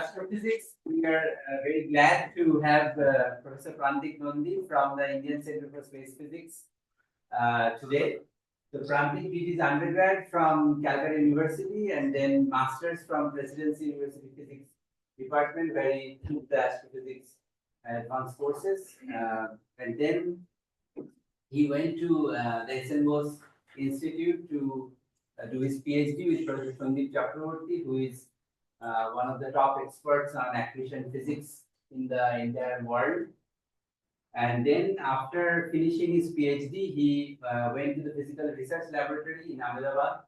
Astrophysics. We are very glad to have Professor Prantik Nandi from the Indian Center for Space Physics today. So Prantik did his undergrad from Calcutta University and then masters from Presidency University Physics Department, where he took the astrophysics advanced courses, and then he went to the SNBOS Institute to do his PhD with Professor Sandeep Chakraborty, who is one of the top experts on accretion physics in the entire world. And then after finishing his PhD, he went to the Physical Research Laboratory in Ahmedabad,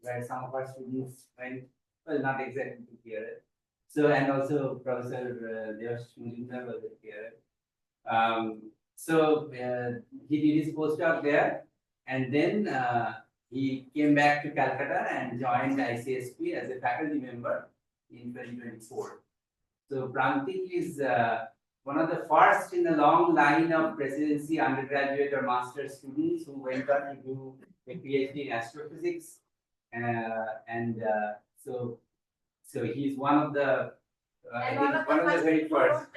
where some of our students went, well, not exactly to hear it. So, and also Professor Devash Mujumdar was here. So he did his postdoc there, and then he came back to Calcutta and joined ICSP as a faculty member in 2024. So Prantik is one of the first in a long line of presidency undergraduate or master students who went on to do a PhD in astrophysics, and so he's one of the I think one of the very first.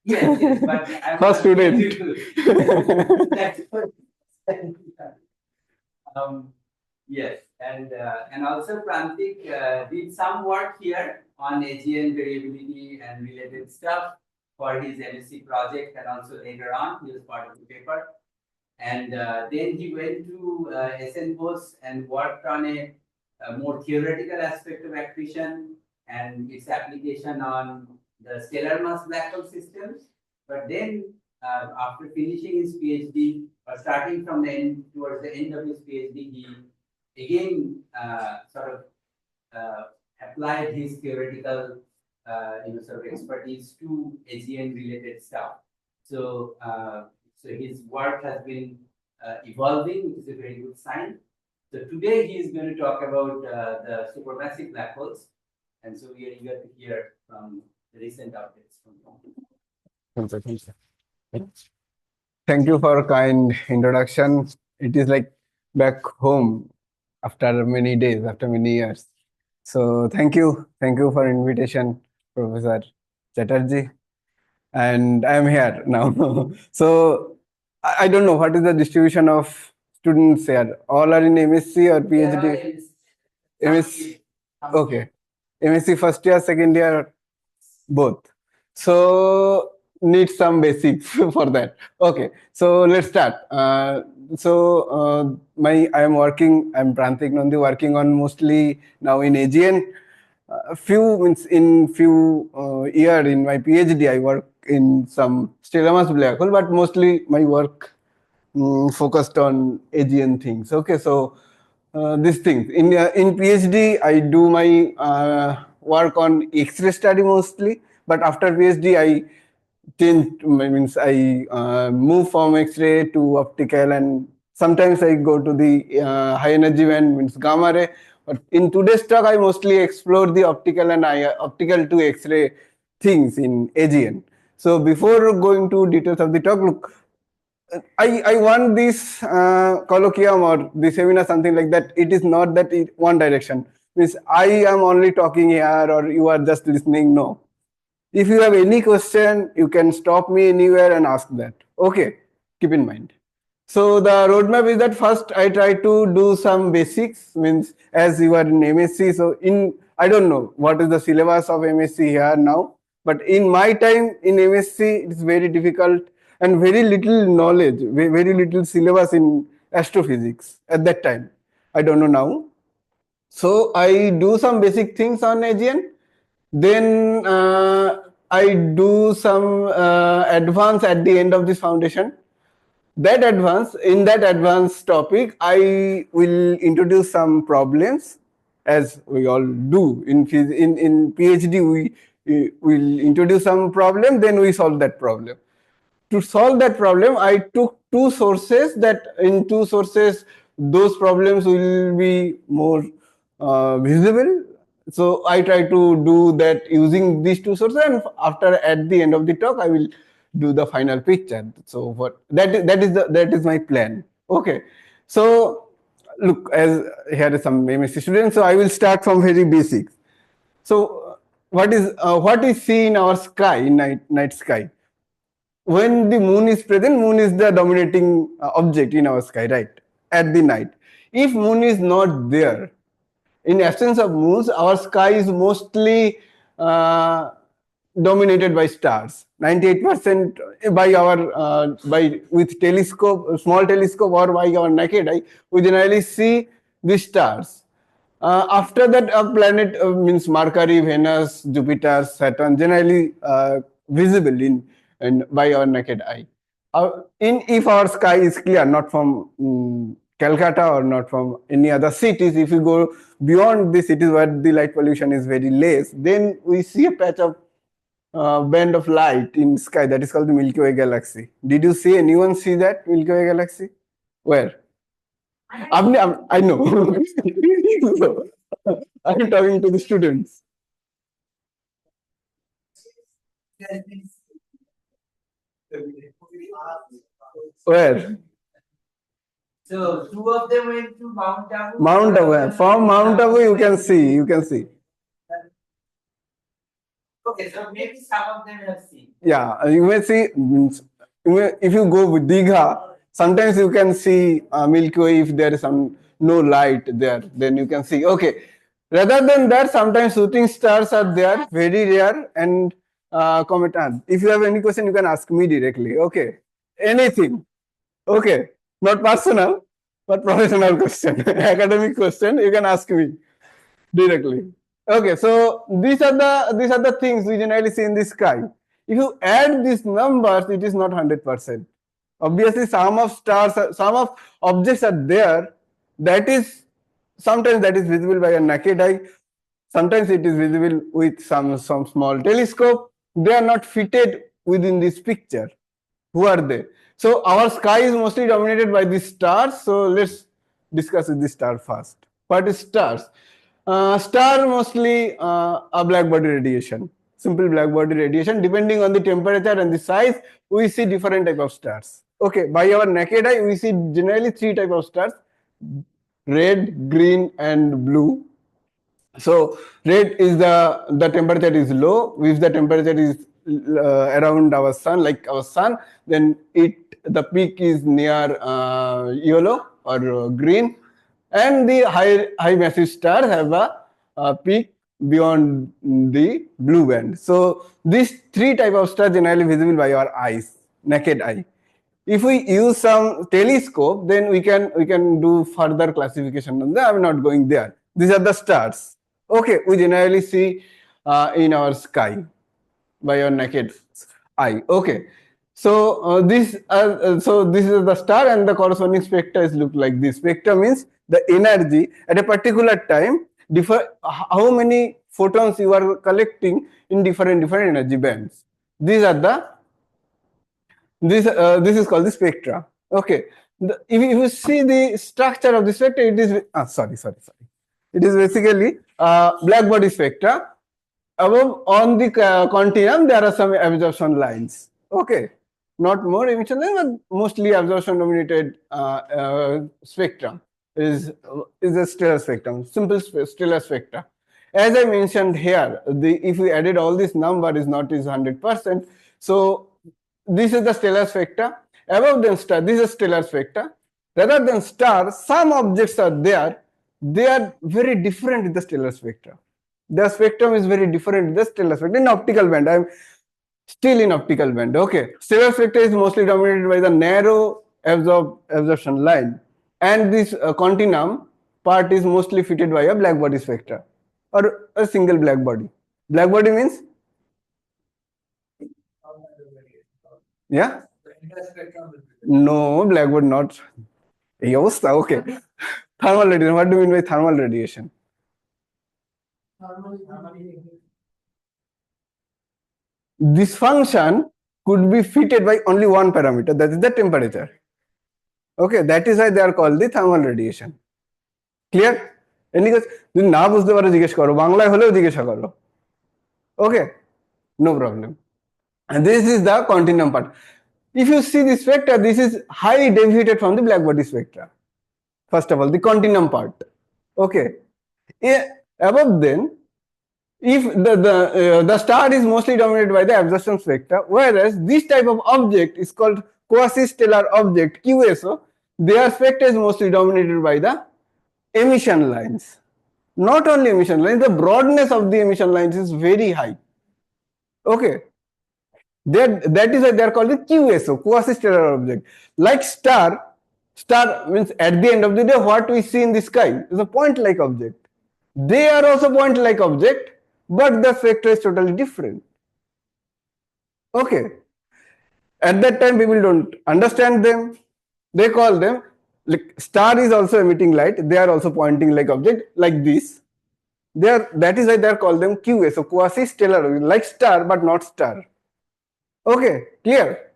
Yes, but I'm first student. Yes, and also Prantik did some work here on AGN variability and related stuff for his MSc project, and also later on he was part of the paper. And then he went to SNBOS and worked on a more theoretical aspect of accretion and its application on the stellar mass black hole systems. But then after finishing his PhD, or starting from the end towards the end of his PhD, he again sort of applied his theoretical sort of expertise to AGN related stuff. So so his work has been evolving, which is a very good sign. So today he is going to talk about the supermassive black holes, and so we are eager to hear from the recent updates from him. Thank you for a kind introduction. It is like back home after many days, after many years. So thank you for invitation, Professor Chatterjee. And I am here now. So I don't know what is the distribution of students here. All are in MSc or PhD? MSc. Okay. MSc first year, second year, both. So need some basics for that. Okay, so let's start. I'm Prantik Nandi, working on mostly now in AGN. Few year in my PhD, I work in some stellar mass black hole, but mostly my work focused on AGN things. Okay, so these things in PhD, I do my work on X-ray study mostly, but after PhD, I move from X-ray to optical, and sometimes I go to the high energy band, means gamma ray. But in today's talk, I mostly explore the optical and optical to X-ray things in AGN. So before going to details of the talk, look, I want this colloquium or the seminar, something like that. It is not that one direction. Means I am only talking here or you are just listening. No. If you have any question, you can stop me anywhere and ask that. Okay, keep in mind. So the roadmap is that first I try to do some basics, means as you are in MSc. So I don't know what is the syllabus of MSc here now, but in my time in MSc, it's very difficult and very little knowledge, very little syllabus in astrophysics at that time. I don't know now. So I do some basic things on AGN. Then I do some advance at the end of this foundation. In that advanced topic, I will introduce some problems, as we all do in PhD. We will introduce some problem, then we solve that problem. To solve that problem, I took two sources. Those problems will be more visible. So I try to do that using these two sources, and at the end of the talk, I will do the final picture. So that is my plan. Okay. So look, as here is some MSc students, so I will start from very basics. So what we see in our sky, in night sky? When the moon is present, moon is the dominating object in our sky, right? At the night. If moon is not there, in absence of moons, our sky is mostly uh, dominated by stars. 98% by our by with telescope, small telescope, or by our naked eye, we generally see the stars. After that, a planet means Mercury, Venus, Jupiter, Saturn, generally visible in by our naked eye. In if our sky is clear, not from Calcutta or not from any other cities, if you go beyond the cities where the light pollution is very less, then we see a patch of band of light in sky that is called the Milky Way galaxy. Did you see anyone see that Milky Way galaxy? Where? I know. So, I'm talking to the students. Where? So two of them went to Mount Abu. Mount Abu. From Mount Abu, you can see. You can see. Okay, so maybe some of them have seen. Yeah, you may see. If you go with Digha, sometimes you can see Milky Way if there is some no light there. Then you can see. Okay. Rather than that, sometimes shooting stars are there, very rare, and comet. If you have any question, you can ask me directly. Okay. Anything. Okay. Not personal, but professional question, academic question. You can ask me directly. Okay, so these are the things we generally see in the sky. If you add these numbers, it is not 100%. Obviously, some of stars, some of objects are there. That is sometimes that is visible by a naked eye. Sometimes it is visible with some small telescope. They are not fitted within this picture. Who are they? So our sky is mostly dominated by the stars. So let's discuss with the star first. What is stars? Star mostly a black body radiation, simple black body radiation. Depending on the temperature and the size, we see different type of stars. Okay, by our naked eye, we see generally three type of stars: red, green, and blue. So red is the temperature is low. If the temperature is around our sun, like our sun, then the peak is near yellow or green, and the high massive stars have a peak beyond the blue band. So these three type of stars generally visible by our eyes, naked eye. If we use some telescope, then we can do further classification on that. I'm not going there. These are the stars. Okay, we generally see in our sky by your naked eye. Okay, so this is the star, and the corresponding spectra is look like this. Spectra means the energy at a particular time, how many photons you are collecting in different energy bands. These are the this is called the spectra. Okay, if you see the structure of the spectra, it is sorry. It is basically black body spectra. Above on the continuum, there are some absorption lines. Okay, not more emission lines, but mostly absorption dominated spectrum is a stellar spectrum, simple stellar spectra. As I mentioned here, if we added all this number is not 100%. So this is the stellar spectra. Above them star, this is stellar spectra. Rather than star, some objects are there. They are very different in the stellar spectra. The spectrum is very different in the stellar spectrum. In optical band, I'm still in optical band. Okay, stellar spectra is mostly dominated by the narrow absorption line, and this continuum part is mostly fitted by a black body spectra or a single black body. Black body means yeah. No, black body not. Okay. Thermal radiation. What do you mean by thermal radiation? This function could be fitted by only one parameter, that is the temperature. Okay, that is why they are called the thermal radiation. Clear? Any question? না বুঝতে পারো জিজ্ঞেস করো, বাংলায় হলেও জিজ্ঞাসা করো. Okay, no problem. And this is the continuum part. If you see the spectra, this is highly deviated from the black body spectra. First of all, the continuum part. Okay. Above then, if the star is mostly dominated by the absorption spectra, whereas this type of object is called quasi-stellar object QSO, their spectra is mostly dominated by the emission lines. Not only emission lines, the broadness of the emission lines is very high. Okay, that is why they are called the QSO, quasi-stellar object. Like star means at the end of the day, what we see in the sky is a point-like object. They are also point-like object, but the spectra is totally different. Okay. At that time, people don't understand them. They call them, like star is also emitting light. They are also pointing like object like this. That is why they are called them QSO, quasi-stellar, like star but not star. Okay, clear?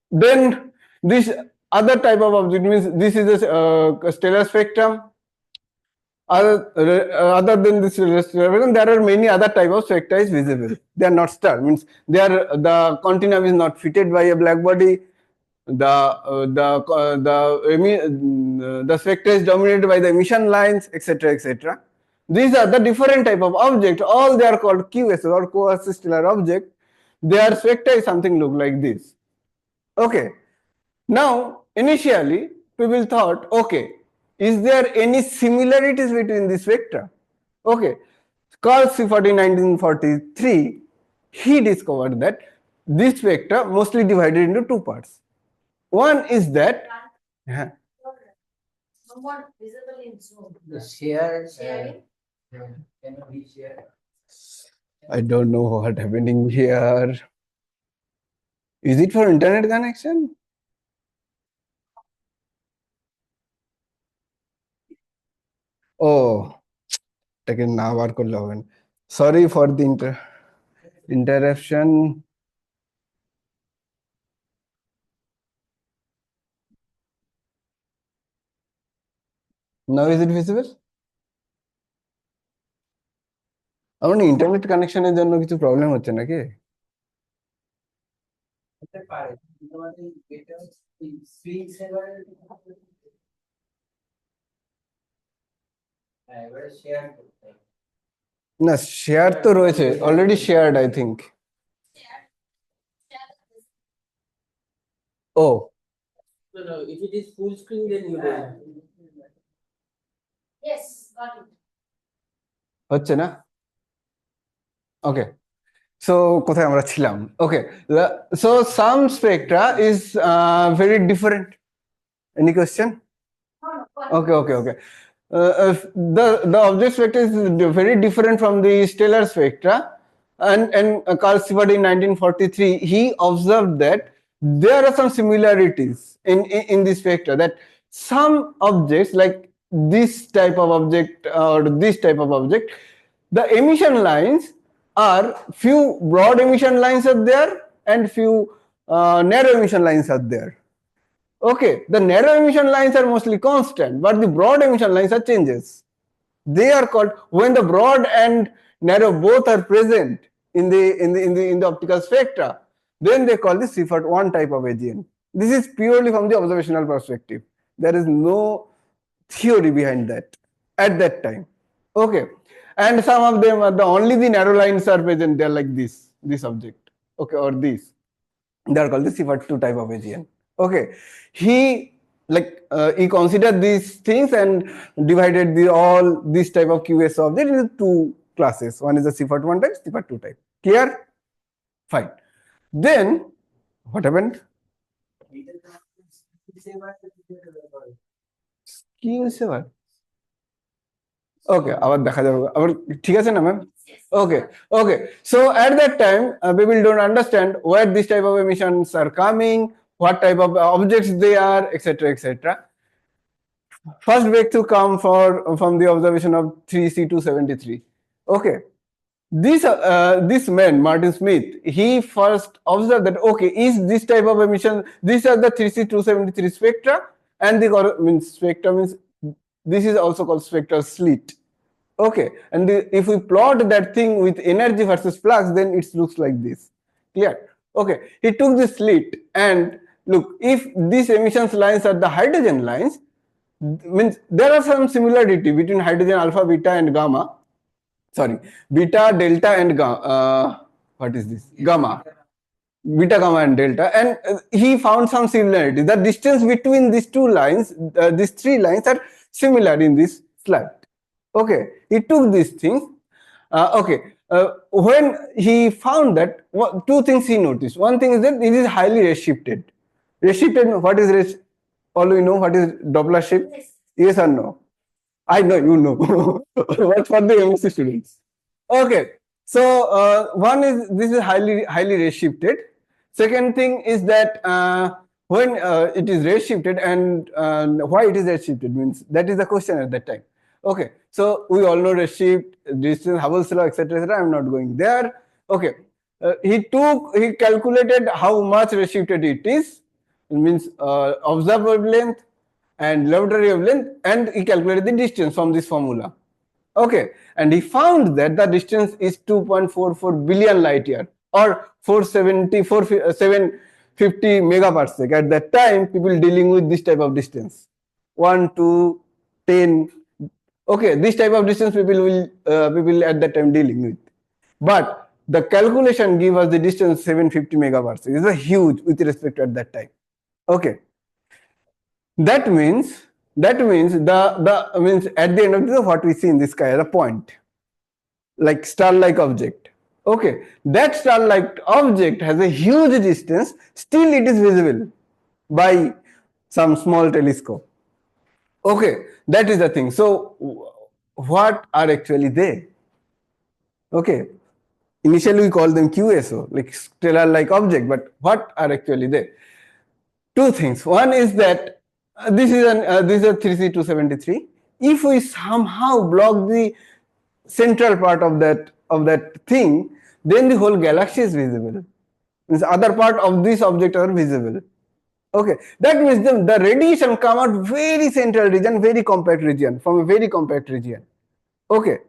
Then this other type of object means this is a stellar spectrum. Other than this stellar spectrum, there are many other type of spectra is visible. They are not star. Means the continuum is not fitted by a black body. The spectra is dominated by the emission lines, etc., etc. These are the different type of object. All they are called QS or quasi-stellar object. Their spectra is something look like this. Okay. Now, initially, people thought, okay, is there any similarities between the spectra? Okay. Carl Siffert in 1943, he discovered that this spectra mostly divided into two parts. One is that somewhat visible in Zoom. The share. Sharing? Can we share? I don't know what happening here. Is it for internet connection? Oh, again now work login. Sorry for the interruption. Now is it visible? আমার internet কানেকশনের জন্য কিছু problem হচ্ছে নাকি? হতে পারে তোমাদের এটা screen saver এবারে শেয়ার করতে হবে। না শেয়ার তো রয়েছে, already shared I think. Oh. No, if it is full screen, then you don't. Yes, got it. হচ্ছে না? Okay. So কোথায় আমরা ছিলাম? Okay. So some spectra is very different. Any question? Okay. The object spectra is very different from the stellar spectra, and Carl Siffert in 1943 he observed that there are some similarities in the spectra, that some objects like this type of object or this type of object, the emission lines are few broad emission lines are there and few narrow emission lines are there. Okay, the narrow emission lines are mostly constant, but the broad emission lines are changes. They are called, when the broad and narrow both are present in the optical spectra, then they call this Siffert 1 type of AGN. This is purely from the observational perspective. There is no theory behind that at that time. Okay, and some of them are only the narrow lines are present. They are like this object. Okay, or this. They are called the Siffert 2 type of AGN. Okay, he considered these things and divided all this type of QS object into two classes. One is the Siffert 1 type, Siffert 2 type. Clear? Fine. Then what happened? QSAR. Okay, আবার দেখা যাবে। আবার ঠিক আছে না ma'am? Okay. So at that time, people don't understand where this type of emissions are coming, what type of objects they are, etc., etc. First breakthrough come from the observation of 3C273. Okay, this man Martin Smith, he first observed that okay, is this type of emission, these are the 3C273 spectra, and the spectra means this is also called spectral slit. Okay, and if we plot that thing with energy versus flux, then it looks like this. Clear? Okay, he took this slit and look, if these emissions lines are the hydrogen lines, means there are some similarity between hydrogen alpha, beta, and gamma. sorry, beta, delta, and what is this? Gamma. Beta, gamma, and delta, and he found some similarity. The distance between these two lines, these three lines, are similar in this slide. Okay, he took these things. Okay, when he found that, two things he noticed. One thing is that it is highly redshifted. Redshifted, what is redshift? All we know what is Doppler shift? Yes or no? I know you know. What for the MSc students? Okay, so one is this is highly redshifted. Second thing is that when it is redshifted, and why it is redshifted means that is the question at that time. Okay, so we all know redshift, distance, Hubble's law, etc., etc. I'm not going there. Okay, he calculated how much redshifted it is. It means observed wavelength and laboratory wavelength, and he calculated the distance from this formula. Okay, and he found that the distance is 2.44 billion light year, or 750 megaparsec. At that time, people dealing with this type of distance, 1 to 10. Okay, this type of distance people at that time dealing with. But the calculation give us the distance 750 megaparsec. It's a huge with respect to at that time. Okay, that means the means at the end of the day, what we see in the sky as a point, like star-like object. Okay, that star-like object has a huge distance, still it is visible by some small telescope. Okay, that is the thing. So what are actually they? Okay, initially we call them QSO, like stellar-like object, but what are actually they? Two things. One is that this is 3C273. If we somehow block the central part of that thing, then the whole galaxy is visible. Means other part of this object are visible. Okay, that means the radiation come out very central region, very compact region, from a very compact region. Okay,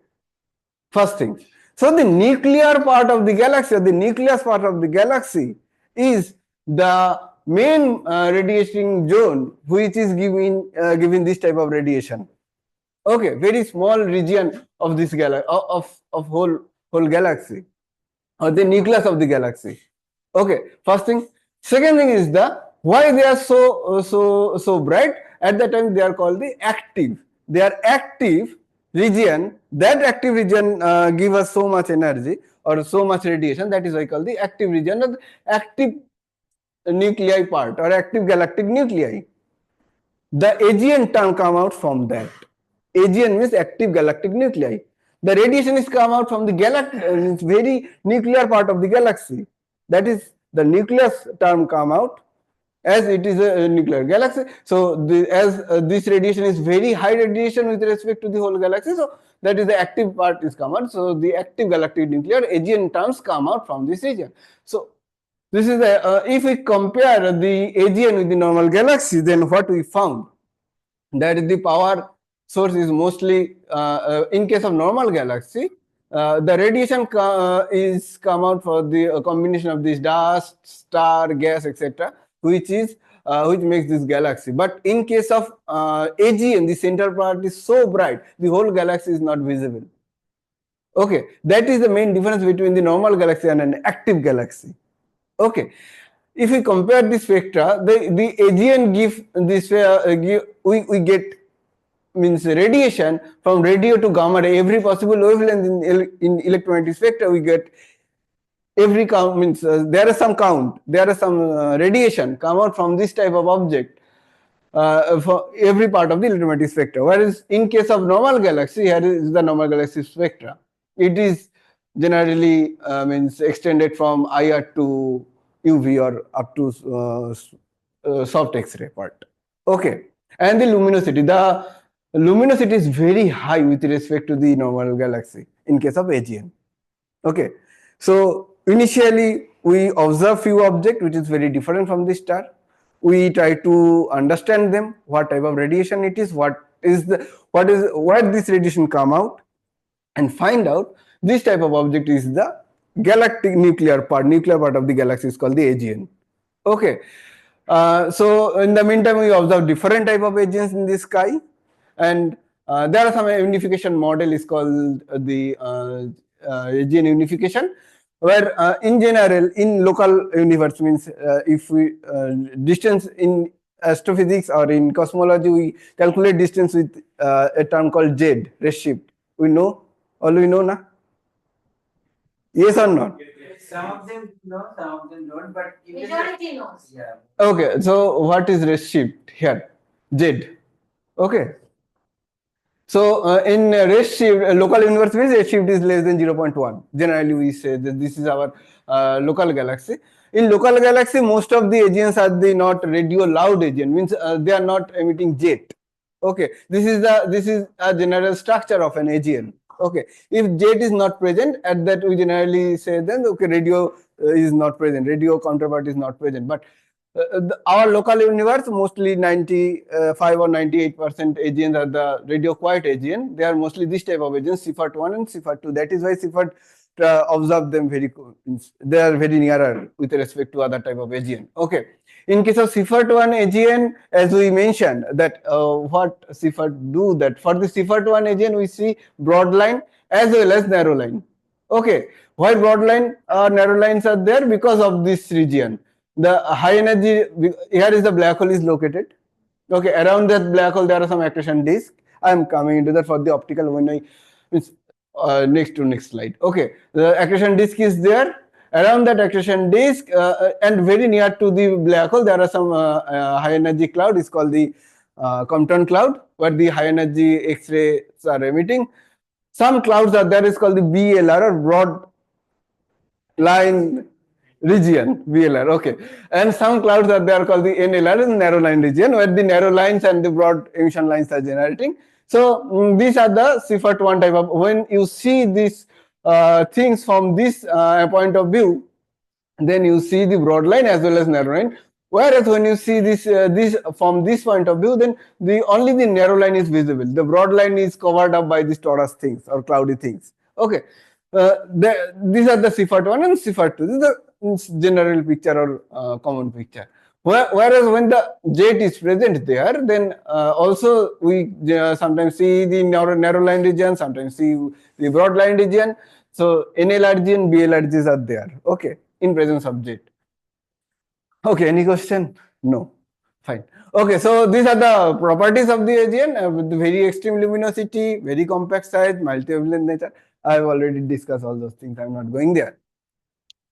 first thing. So the nuclear part of the galaxy, or the nucleus part of the galaxy, is the main radiating zone which is giving this type of radiation. Okay, very small region of this galaxy, of whole galaxy, or the nucleus of the galaxy. Okay, first thing. Second thing is why they are so bright. At that time they are called the active. They are active region. That active region give us so much energy or so much radiation. That is why I call the active region, or the active nuclei part, or active galactic nuclei. The AGN term come out from that. AGN means active galactic nuclei. The radiation is come out from the very nuclear part of the galaxy. That is the nucleus term come out, as it is a nuclear galaxy. So this radiation is very high radiation with respect to the whole galaxy. So that is the active part is come out. So the active galactic nuclear AGN terms come out from this region. So this is if we compare the AGN with the normal galaxy, then what we found, that the power source is mostly in case of normal galaxy, the radiation is come out for the combination of this dust, star, gas, etc., which makes this galaxy. But in case of AGN, the central part is so bright, the whole galaxy is not visible. Okay, that is the main difference between the normal galaxy and an active galaxy. Okay, if we compare the spectra, the AGN give this we get means radiation from radio to gamma ray, every possible wavelength in electromagnetic spectra we get. Every count means there are some radiation come out from this type of object for every part of the electromagnetic spectra. Whereas in case of normal galaxy, here is the normal galaxy spectra. It is generally means extended from IR to UV, or up to soft X-ray part. Okay, and the luminosity. The luminosity is very high with respect to the normal galaxy in case of AGN. Okay, so initially we observe few objects which is very different from the star. We try to understand them, what type of radiation it is, where this radiation come out, and find out this type of object is the galactic nuclear part of the galaxy is called the AGN. Okay, so in the meantime we observe different type of AGNs in the sky, and there are some unification model is called the AGN unification, where in general in local universe means if we distance in astrophysics or in cosmology we calculate distance with a term called Z, redshift. We know, all we know na? Yes or not? Some of them know, some of them don't, but even Majority knows. yeah. Okay, so what is redshift here? Z. Okay. So in redshift, local universe means redshift is less than 0.1. Generally, we say that this is our local galaxy. In local galaxy, most of the AGNs are the not radio loud AGN, means they are not emitting jet. Okay, this is a general structure of an AGN. Okay, if jet is not present, at that we generally say then okay, radio is not present, radio counterpart is not present. But our local universe, mostly 95 or 98% AGNs are the radio quiet AGN. They are mostly this type of AGNs, CFAT 1 and CFAT 2. That is why CFAT observe them they are very nearer with respect to other type of AGN. Okay. In case of CFAT 1 AGN, as we mentioned, that what CFAT do that for the CFAT 1 AGN, we see broad line as well as narrow line. Okay. Why broad line or narrow lines are there? Because of this region. The high energy, here is the black hole is located. Okay, around that black hole there are some accretion disk. I am coming into that for the optical when I next slide. Okay, the accretion disk is there. Around that accretion disk and very near to the black hole there are some high energy cloud. It's called the Compton cloud, where the high energy X-rays are emitting. Some clouds are there is called the BLR or broad line region, VLR, okay. And some clouds are there called the NLR, narrow line region, where the narrow lines and the broad emission lines are generating. So these are the CFAT 1 type of, when you see these things from this point of view, then you see the broad line as well as narrow line. Whereas when you see this from this point of view, then only the narrow line is visible. The broad line is covered up by these torus things or cloudy things. Okay. These are the CFAT 1 and CFAT 2. This is the general picture or common picture. Whereas when the jet is present there, then also we sometimes see the narrow line region, sometimes see the broad line region. So NLRG and BLRGs are there. Okay, in presence of jet. Okay, any question? No. Fine. Okay, so these are the properties of the AGN with very extreme luminosity, very compact size, multi-wavelength nature. I have already discussed all those things. I am not going there.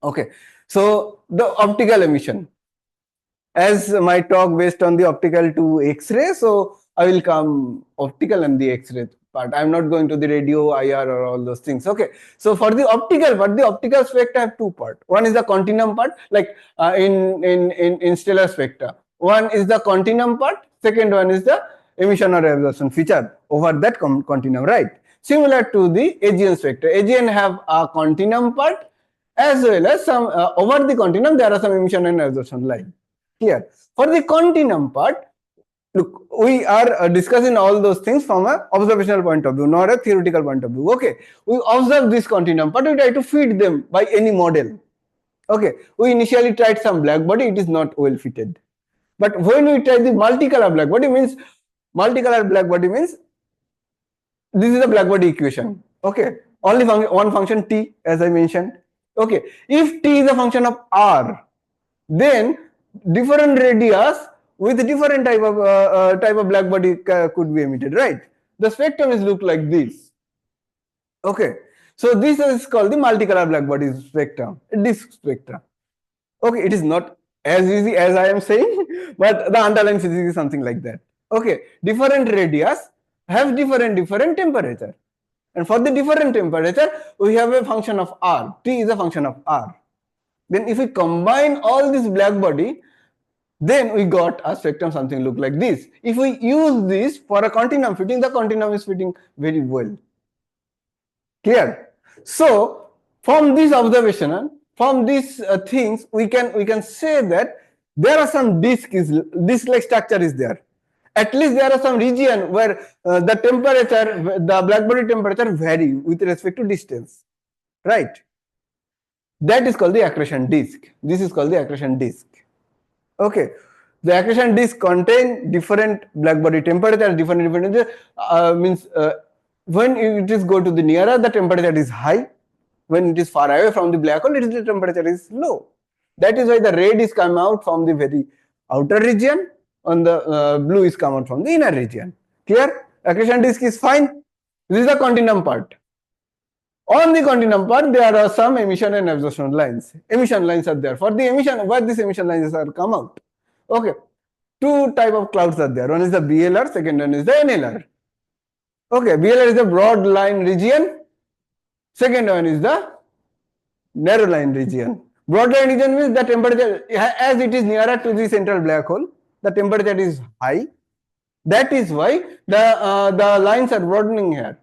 Okay, so the optical emission. As my talk based on the optical to X-ray, so I will come optical and the X-ray part. I am not going to the radio, IR or all those things. Okay, so for the optical part, the optical spectra have two parts. One is the continuum part, like in stellar spectra. One is the continuum part. Second one is the emission or absorption feature over that continuum, right? Similar to the AGN spectra. AGN have a continuum part as well as some over the continuum there are some emission and absorption line. Here for the continuum part, look, we are discussing all those things from an observational point of view, not a theoretical point of view. Okay, we observe this continuum, but we try to fit them by any model. Okay, we initially tried some black body, it is not well fitted. But when we try the multicolor black body, means this is the black body equation. Okay, only one function t, as I mentioned. Okay, if t is a function of r, then different radius with different type of black body could be emitted, right? The spectrum is look like this. Okay, so this is called the multicolor black body spectrum, disk spectrum. Okay, it is not as easy as I am saying, but the underlying physics is something like that. Okay, different radius have different temperature, and for the different temperature we have a function of r. T is a function of r. Then if we combine all this black body, then we got a spectrum something look like this. If we use this for a continuum fitting, the continuum is fitting very well. Clear? So from this observation, from these things, we can say that there are some disk-like structure is there. At least there are some region where the temperature, the black body temperature vary with respect to distance, right? That is called the accretion disk. This is called the accretion disk. Okay, The accretion disk contain different black body temperature, different means when it is go to the nearer, the temperature is high. When it is far away from the black hole, the temperature is low. That is why the red is come out from the very outer region, and the blue is come out from the inner region. Clear? Accretion disk is fine. This is the continuum part. On the continuum part, there are some emission and absorption lines. Emission lines are there. For the emission, why these emission lines are come out? Okay. Two type of clouds are there. One is the BLR, second one is the NLR. Okay, BLR is the broad line region. Second one is the narrow line region. Broad line region means the temperature, as it is nearer to the central black hole, the temperature is high. That is why the lines are broadening here.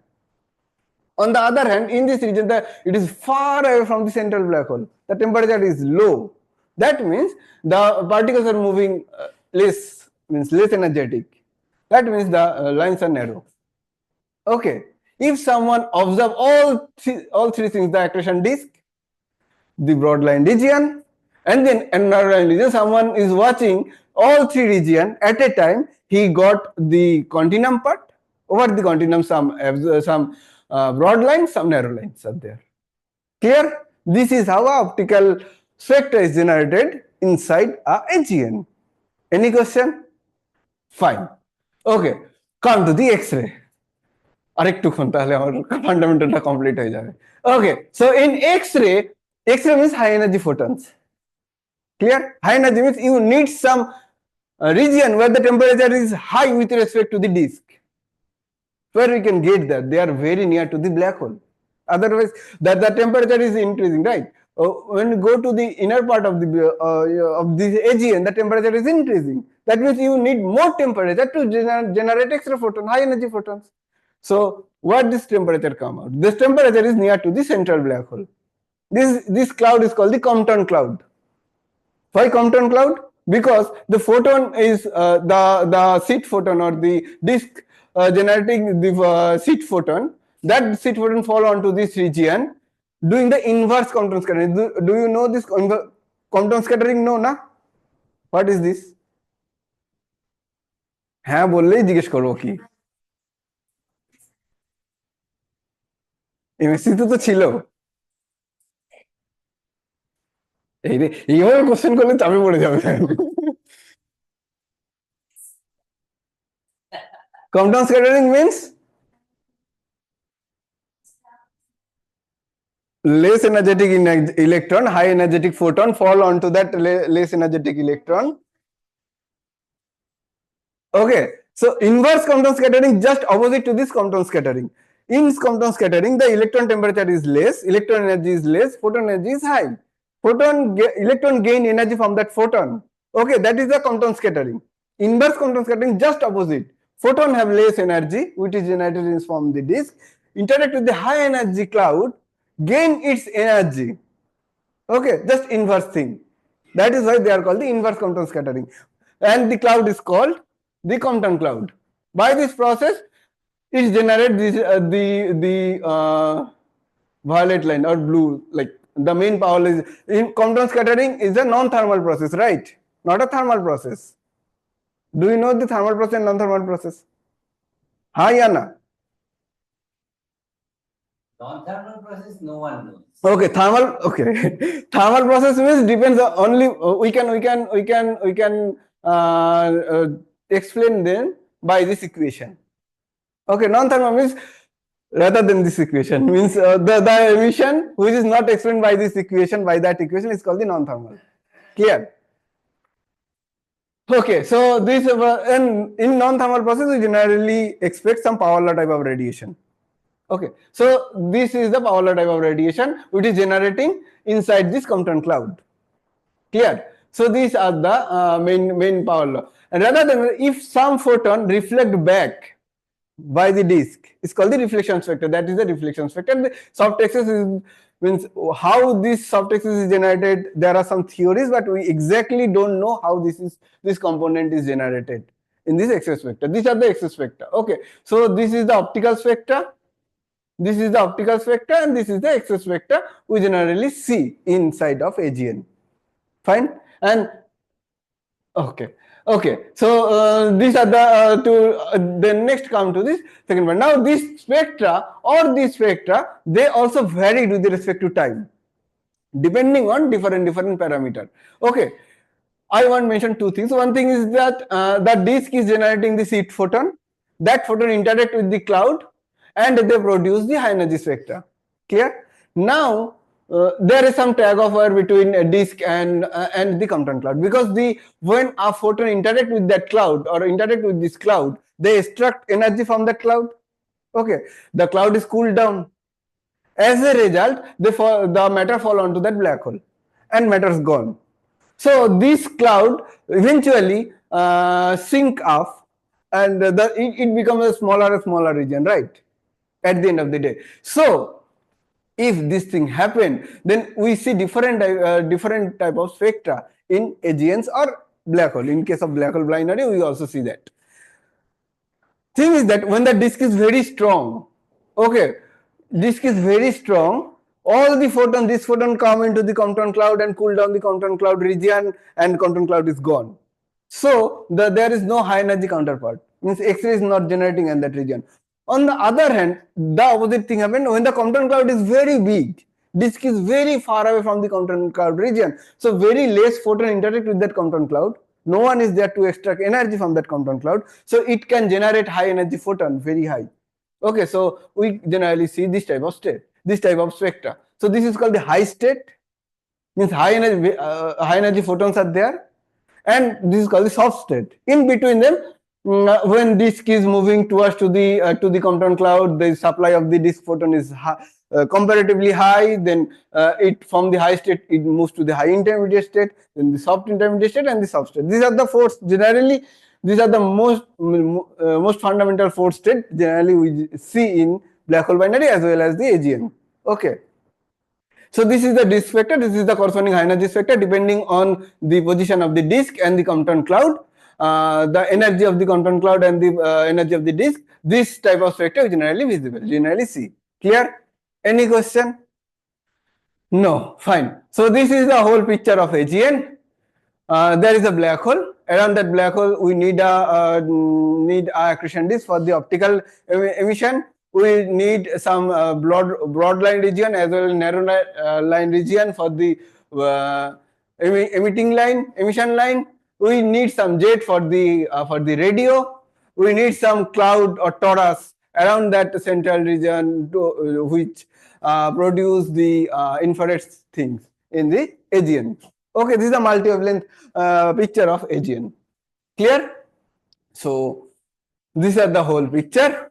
On the other hand, in this region, it is far away from the central black hole. The temperature is low. That means the particles are moving less energetic. That means the lines are narrow. Okay. If someone observe all three things, the accretion disk, the broad line region, and then another line region, someone is watching all three regions at a time, he got the continuum part. Over the continuum, some broad lines, some narrow lines are there. Clear? This is how optical spectra is generated inside a AGN. Any question? Fine. Okay. Come to the X-ray. আরেকটুক্ষণ তাহলে আমার ফান্ডামেন্টালটা complete হয়ে যাবে okay so in X-ray means high energy photons. Clear? High energy means you need some region where the temperature is high with respect to the disk. Where we can get that? They are very near to the black hole. Otherwise, the temperature is increasing, right? When you go to the inner part of the AGN, the temperature is increasing. That means you need more temperature to generate X-ray photon, high energy photons. So, what this temperature come out? This temperature is near to the central black hole. This cloud is called the Compton cloud. Why Compton cloud? Because the photon is the seed photon or the disk generating the seed photon. That seed photon fall onto this region doing the inverse Compton scattering. Do you know this Compton scattering? No, na? What is this? হ্যাঁ বললেই জিজ্ঞেস করবো কি MSc তো ছিল এইভাবে question করলে চাপে পড়ে যাবে Compton scattering means less energetic electron, high energetic photon fall onto that less energetic electron. Okay, so inverse Compton scattering just opposite to this Compton scattering. In Compton scattering, the electron temperature is less, electron energy is less, photon energy is high. Electron gain energy from that photon. Okay, that is the Compton scattering. Inverse Compton scattering just opposite. Photon have less energy, which is generated from the disk, interact with the high energy cloud, gain its energy. Okay, just inverse thing. That is why they are called the inverse Compton scattering. And the cloud is called the Compton cloud. By this process, it generates the violet line or blue, like the main power is in Compton scattering is a non-thermal process, right? Not a thermal process. Do you know the thermal process and non-thermal process? Ha, ya na? Non-thermal process, no one knows. Okay, thermal. Okay, thermal process means depends on only we can explain them by this equation. Okay, non-thermal means rather than this equation means the emission which is not explained by this equation, by that equation is called the non-thermal. Clear? Okay, so this in non-thermal process we generally expect some power law type of radiation. Okay, so this is the power law type of radiation which is generating inside this Compton cloud. Clear? So these are the main power law. And rather than if some photon reflect back by the disk, it's called the reflection spectra. That is the reflection spectra. The soft excess means how this soft excess is generated. There are some theories, but we exactly don't know how this component is generated in this excess spectra. These are the excess spectra. Okay, so this is the optical spectra. This is the optical spectra, and this is the excess spectra we generally see inside of AGN. Fine, and okay. Okay, so these are the then next come to this second one. Now these spectra or these spectra, they also vary with respect to time, depending on different parameter. Okay, I want to mention two things. One thing is that the disk is generating the seed photon. That photon interact with the cloud, and they produce the high energy spectra. Clear? Now there is some tag of war between a disk and the Compton cloud, because the when a photon interact with that cloud or interact with this cloud, they extract energy from that cloud. Okay, the cloud is cooled down. As a result, the matter fall onto that black hole, and matter is gone. So this cloud eventually sink off, and it becomes a smaller region, right? At the end of the day. So if this thing happen, then we see different type of spectra in AGNs or black hole. In case of black hole binary, we also see that. Thing is that when the disk is very strong, okay, disk is very strong, all the photon, this photon come into the Compton cloud and cool down the Compton cloud region, and Compton cloud is gone. So there is no high energy counterpart, means X-ray is not generating in that region. On the other hand, the opposite thing happened when the Compton cloud is very big, disk is very far away from the Compton cloud region, so very less photon interact with that Compton cloud. No one is there to extract energy from that Compton cloud, so it can generate high energy photon very high. Okay, so we generally see this type of state, this type of spectra. So this is called the high state, means high energy photons are there, and this is called the soft state. In between them, when disk is moving towards to the Compton cloud, the supply of the disk photon is comparatively high. Then it from the high state it moves to the high intermediate state, then the soft intermediate state, and the soft state. These are the four generally. These are the most fundamental four states generally we see in black hole binary as well as the AGN. Okay. So this is the disk spectra, this is the corresponding high energy spectra depending on the position of the disk and the Compton cloud, the energy of the Compton cloud and the energy of the disk. This type of spectra is generally visible, generally see. Clear? Any question? No, fine. So this is the whole picture of AGN. There is a black hole. Around that black hole, we need a accretion disk for the optical emission. We need some broad line region as well as narrow line region for the emission line. We need some jet for the radio. We need some cloud or torus around that central region to which produce the infrared things in the AGN. Okay, this is a multi-wavelength picture of AGN. Clear? So these are the whole picture.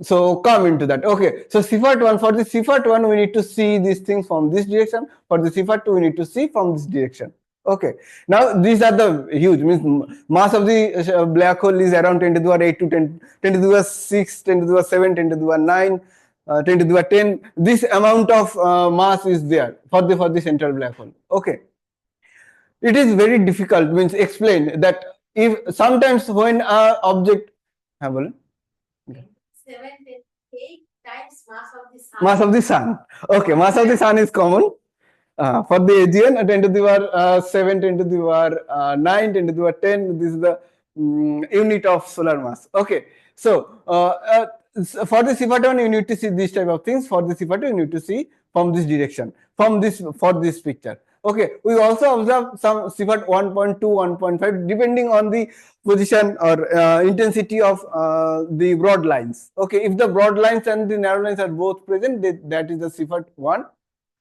So come into that. Okay, so CFAT 1, for the CFAT 1 we need to see these things from this direction. For the CFAT 2 we need to see from this direction. Okay, now these are the huge, means mass of the black hole is around 10 to the power 8 to 10 to the power 6, 10 to the power 7, 10 to the power 9, 10 to the power 10. This amount of mass is there for the central black hole. Okay, it is very difficult, means explain that if sometimes when a object 7.8 times mass of the sun. Mass of the sun. Okay, mass of the sun is common. For the AGN, 10 to the power 7, 10 to the power 9, 10 to the power 10. This is the unit of solar mass. Okay, so for the CFAT 1, you need to see this type of things. For the CFAT 2, you need to see from this direction, for this picture. Okay, we also observe some CFAT 1.2, 1.5, depending on the position or intensity of the broad lines. Okay, if the broad lines and the narrow lines are both present, that is the CFAT 1.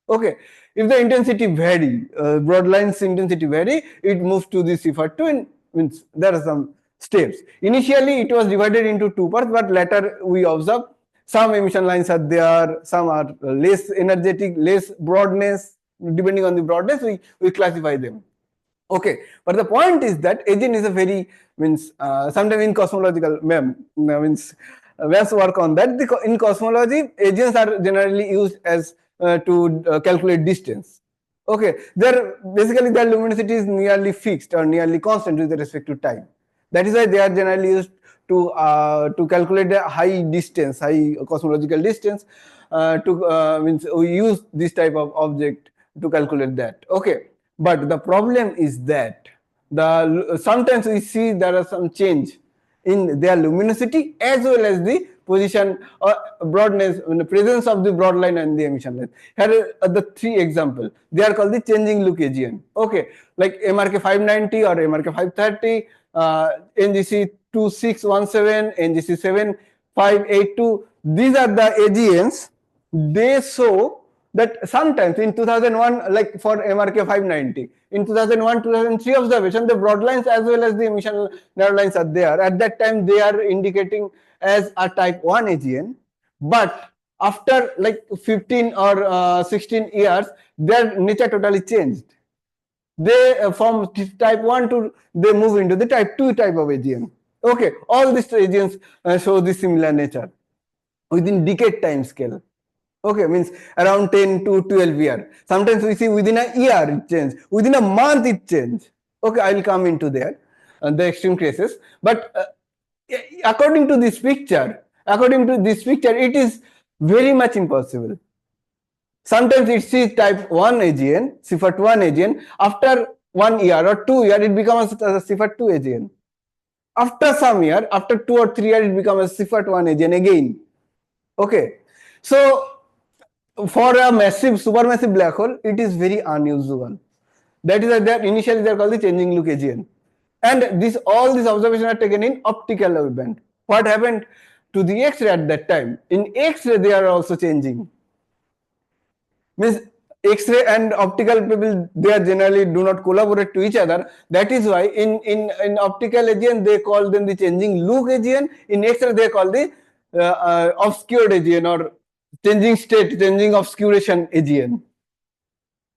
Okay, if the intensity vary, broad lines intensity vary, it moves to the CFAT 2, and means there are some steps. Initially, it was divided into two parts, but later we observe some emission lines are there, some are less energetic, less broadness. Depending on the broadness, we classify them. Okay, but the point is that AGN is a very, means sometimes in cosmological means let's work on that. In cosmology, AGNs are generally used as to calculate distance. Okay, basically their luminosity is nearly fixed or nearly constant with respect to time. That is why they are generally used to calculate the high distance, high cosmological distance. Means we use this type of object to calculate that. Okay, but the problem is that sometimes we see there are some change in their luminosity as well as the position or broadness, in the presence of the broad line and the emission line. Here are the three examples. They are called the changing look AGN. Okay, like MRK 590 or MRK 530, NGC 2617, NGC 7582. These are the AGNs. They show that sometimes in 2001, like for MRK 590, in 2001, 2003 observation, the broad lines as well as the emission narrow lines are there. At that time, they are indicating as a type 1 AGN, but after like 15 or 16 years, their nature totally changed. They from type 1 to they move into the type 2 type of AGN. Okay, all these AGNs show the similar nature within decade time scale. Okay, means around 10 to 12 years. Sometimes we see within a year it change, within a month it change. Okay, I will come into there, the extreme cases. But according to this picture, it is very much impossible. Sometimes it is type 1 AGN, Sifat 1 AGN. After 1 year or 2 years, it becomes a Sifat 2 AGN. After some year, after 2 or 3 years, it becomes a Sifat 1 AGN again. Okay, so for a massive, supermassive black hole, it is very unusual. That is that initially they are called the changing look AGN. And all these observations are taken in optical wavelength. What happened to the X-ray at that time? In X-ray, they are also changing. Means X-ray and optical people, they are generally do not collaborate to each other. That is why in optical AGN, they call them the changing look AGN. In X-ray, they call the obscured AGN or changing state, changing obscuration AGN.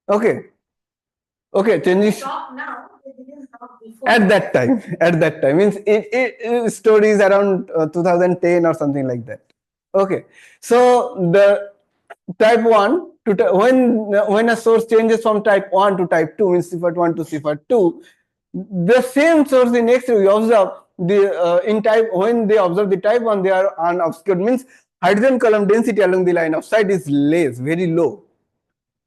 Okay. Okay, changing. Talk now, they didn't talk before. At that time means it stories around 2010 or something like that. Okay, so the type 1 to when a source changes from type 1 to type 2, means Sifat 1 to Sifat 2, the same source in X-ray we observe the in type, when they observe the type 1, they are unobscured, means hydrogen column density along the line of sight is less, very low.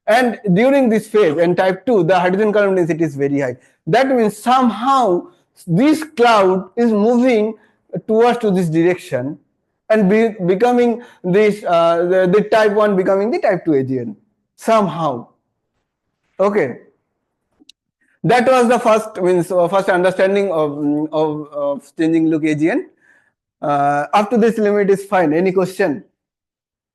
And during this phase, in type 2, the hydrogen column density is very high. That means somehow this cloud is moving towards to this direction and becoming this, the type 1 becoming the type 2 AGN. Somehow. Okay. That was the first understanding of changing look AGN. Up to this limit is fine. Any question?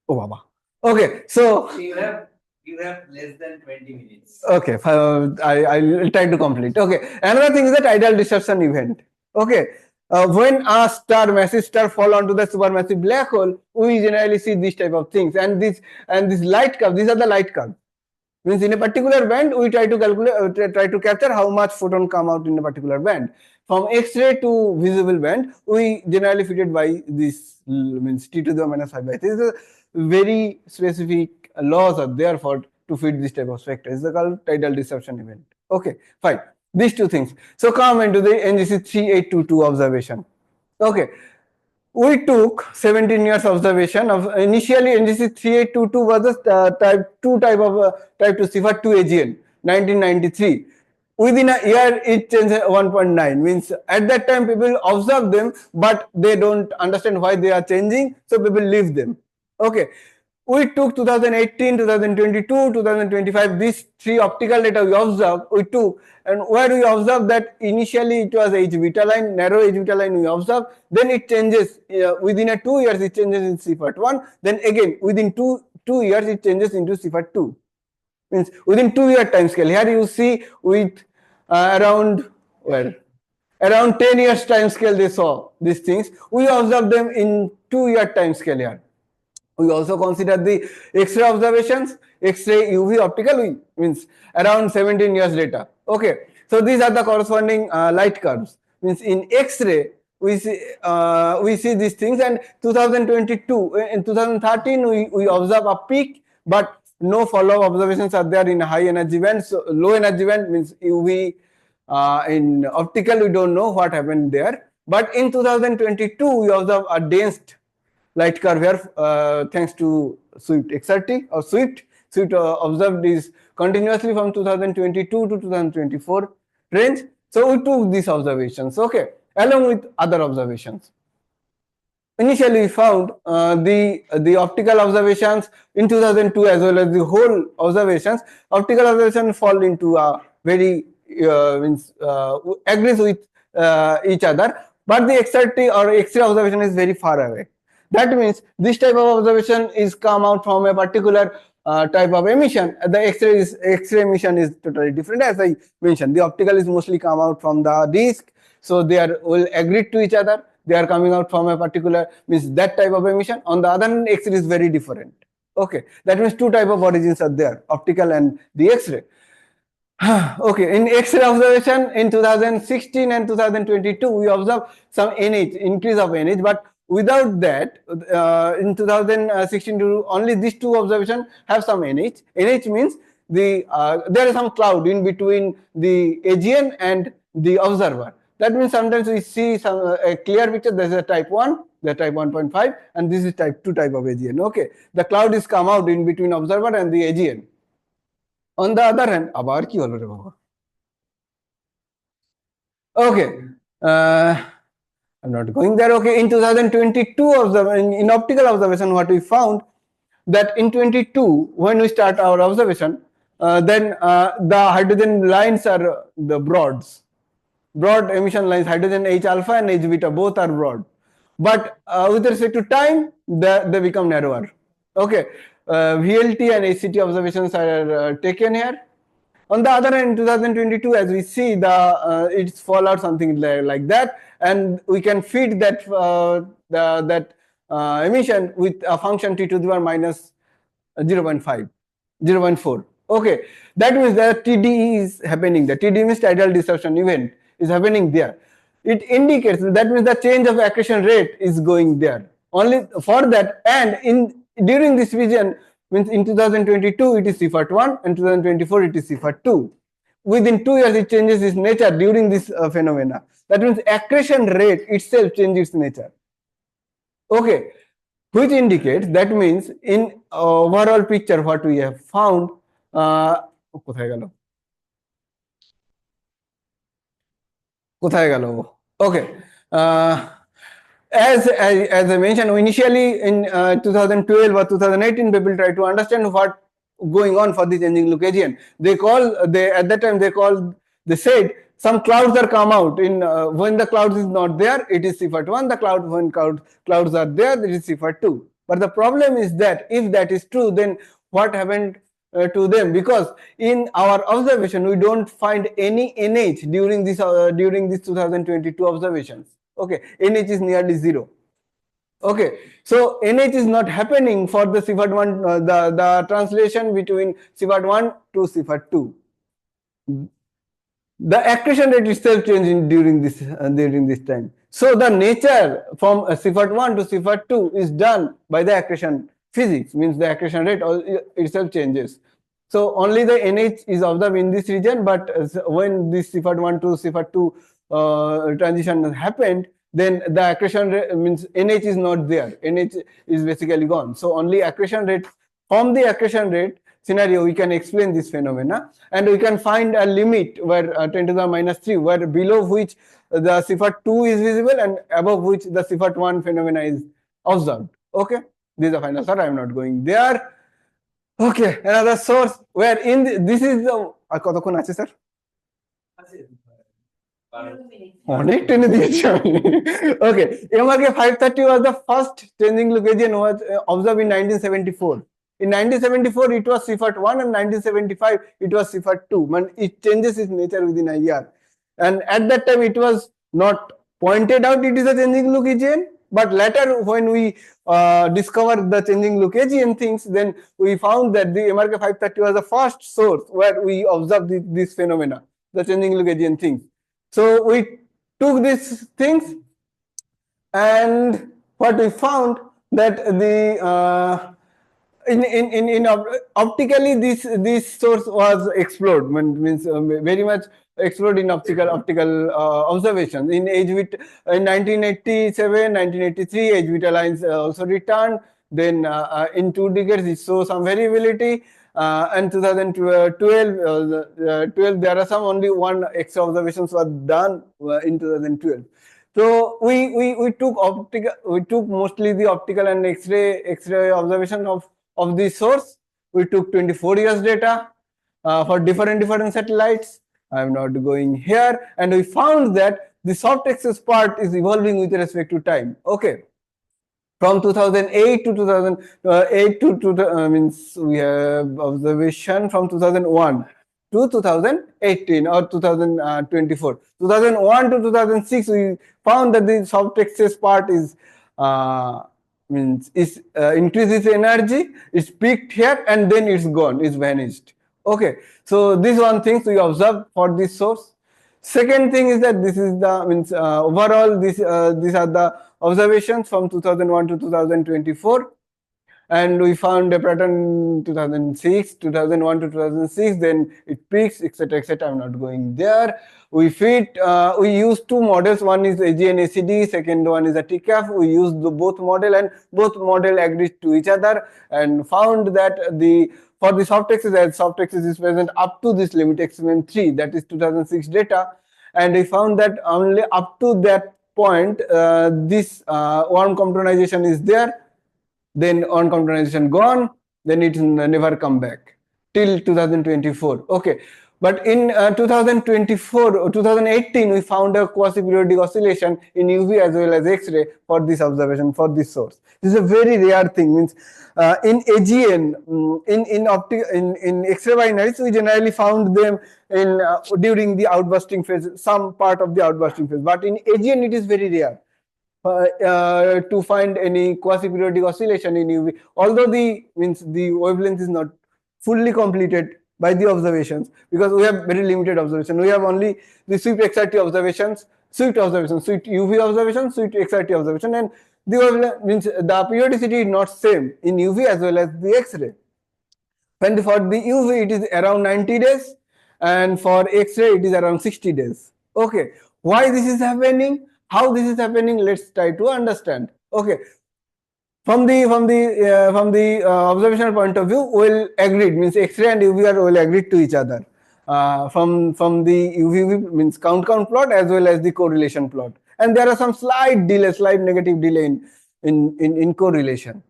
Oh, Baba. Okay. So you have less than 20 minutes. Okay, I'll try to complete. Okay, another thing is the tidal disruption event. Okay, when a massive star fall onto the supermassive black hole, we generally see this type of things, and this light curve. These are the light curves. Means in a particular band, we try to calculate, try to capture how much photon come out in a particular band. From X-ray to visible band, we generally fit it by this, means T to the minus 5 by 3. This is a very specific laws are there for to fit this type of spectra. It's called tidal disruption event. Okay, fine. These two things. So come into the NGC 3822 observation. Okay, we took 17 years observation of initially NGC 3822 was the type 2 Sifat 2 AGN 1993. Within a year it changed 1.9, means at that time people observe them but they don't understand why they are changing, so people leave them. Okay, we took 2018, 2022, 2025, these three optical data we took, and where we observed that initially it was H beta line, narrow H beta line we observed, then it changes within a 2 years it changes in Sifat 1, then again within two years it changes into Sifat 2. Means within 2 year time scale. Here you see with around 10 years time scale they saw these things. We observed them in 2 year time scale here. We also consider the X-ray observations, X-ray, UV, optical, means around 17 years data. Okay, so these are the corresponding light curves. Means in X-ray we see these things, and 2022, in 2013 we observe a peak, but no follow-up observations are there in high energy band. So low energy band means UV. In optical we don't know what happened there, but in 2022 we observe a dense light curve here thanks to Swift XRT or Swift. Swift observed this continuously from 2022 to 2024 range, So we took these observations, okay, along with other observations. Initially, we found the optical observations in 2002 as well as the whole observations. Optical observations fall into a very agrees with each other, but the XRT or X-ray observation is very far away. That means this type of observation is come out from a particular type of emission. The X-ray emission is totally different, as I mentioned. The optical is mostly come out from the disk, so they are will agree to each other. They are coming out from a particular, means that type of emission. On the other hand, X-ray is very different. Okay, that means two type of origins are there, optical and the X-ray. Okay, in X-ray observation in 2016 and 2022, we observed some NH, increase of NH, but without that, in 2016 only these two observations have some NH. NH means there is some cloud in between the AGN and the observer. That means sometimes we see some a clear picture. There is a type 1, the type 1.5, and this is type 2 type of AGN. Okay, the cloud is come out in between observer and the AGN. On the other hand, abar ki holo re baba? Okay, I'm not going there. Okay, in 2022 in optical observation, what we found that in 22 when we start our observation, then the hydrogen lines are the broad emission lines, hydrogen H alpha and H beta both are broad, but with respect to time they become narrower. Okay, VLT and HCT observations are taken here. On the other hand, in 2022, as we see, it's fall out something like that, and we can feed that emission with a function t to the power minus 0.5, 0.4. Okay, that means that TD is happening. The TD means tidal disruption event is happening there. It indicates that means the change of accretion rate is going there. Only for that, and during this region, means in 2022 it is CFAT1 and 2024 it is CFAT2. Within 2 years it changes its nature during this phenomena. That means accretion rate itself changes its nature. Okay, which indicates, that means in overall picture what we have found, okay, as I mentioned initially in 2012 or 2018, people try to understand what going on for the changing look AGN. At that time they said some clouds are come out in when the clouds is not there, it is CFAT1. The when clouds are there, it is CFAT2. But the problem is that if that is true, then what happened to them? Because in our observation we don't find any NH during this 2022 observations. Okay, NH is nearly 0. Okay, so NH is not happening for the CFAT1, the translation between CFAT1 to CFAT2. The accretion rate itself changing during this time. So the nature from CFAT1 to CFAT2 is done by the accretion physics, means the accretion rate itself changes. So only the NH is observed in this region, but when this CFAT1 to CFAT2 transition happened, then the accretion rate means NH is not there. NH is basically gone. So only accretion rate, from the accretion rate scenario we can explain this phenomena, and we can find a limit where 10 to the minus 3, where below which the CFAT2 is visible and above which the CFAT1 phenomena is observed. Okay, this is the final thought. I am not going there. Okay, another source where this is the কতক্ষণ আছে sir? অনেক টেনে দিয়েছি আমি। Okay, MRK 530 was the first changing look AGN was observed in 1974. In 1974 it was CFAT1 and 1975 it was CFAT2. It changes its nature within a year, and at that time it was not pointed out it is a changing look AGN. But later, when we discovered the changing look AGN things, then we found that the MRK 530 was the first source where we observed this phenomena, the changing look AGN things. So we took these things, and what we found that the in optically this source was explored, means very much explored in optical observations. In in 1987, 1983, H beta lines also returned. Then in 2 decades it shows some variability, and 2012, there are some only one extra observations were done in 2012. So we took mostly the optical and X-ray observation of the source. We took 24 years data for different satellites. I'm not going here, and we found that the soft access part is evolving with respect to time. Okay, from 2008 to 2008 means we have observation from 2001 to 2018 or 2024. 2001 to 2006, we found that the soft access part is increases energy, it's peaked here, and then it's gone, it's vanished. Okay, so this one thing we observed for this source. Second thing is that this is the overall these are the observations from 2001 to 2024, and we found a pattern 2006, 2001 to 2006, then it peaks, etc., etc. I'm not going there. We use two models. One is AGN ACD, second one is a TCAF. We used both model, and both model agreed to each other, and found that for the soft access, as soft access is present up to this limit XMM 3, that is 2006 data, and we found that only up to that point this warm componentization is there, then on componentization gone, then it never come back till 2024. Okay, but in 2024 or 2018, we found a quasi-periodic oscillation in UV as well as X-ray for this observation, for this source. This is a very rare thing. Means in AGN, in X-ray binaries, we generally found them in during the outbursting phase, some part of the outbursting phase. But in AGN, it is very rare to find any quasi-periodic oscillation in UV. Although the wavelength is not fully completed by the observations, because we have very limited observation. We have only the sweep XRT observations, sweep UV observation, sweep XRT observation, and the wavelength the periodicity is not same in UV as well as the X-ray. When for the UV it is around 90 days, and for X-ray it is around 60 days. Okay, why this is happening? How this is happening? Let's try to understand. Okay, from the observational point of view, well agreed, means X-ray and UV are well agreed to each other. From the UV means count plot as well as the correlation plot, and there are some slight negative delay in correlation.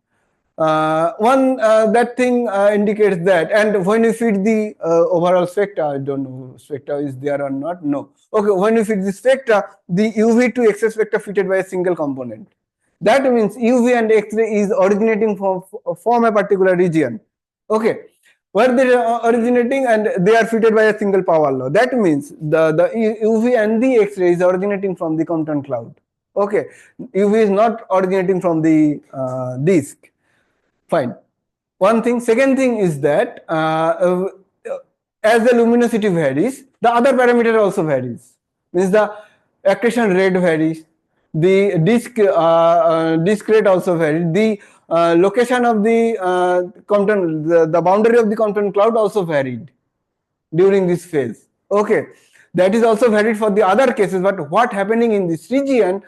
That thing indicates that, and when you feed the overall spectra, I don't know spectra is there or not. No. Okay, when you feed the spectra, the UV to X-ray spectra fitted by a single component. That means UV and X-ray is originating from a particular region. Okay, where they are originating, and they are fitted by a single power law. That means the UV and the X-ray is originating from the Compton cloud. Okay, UV is not originating from the disk. Fine. One thing. Second thing is that as the luminosity varies, the other parameter also varies. Means the accretion rate varies, the disk rate also varies, the location of the Compton, the boundary of the Compton cloud also varied during this phase. Okay, that is also varied for the other cases. But what happening in this region?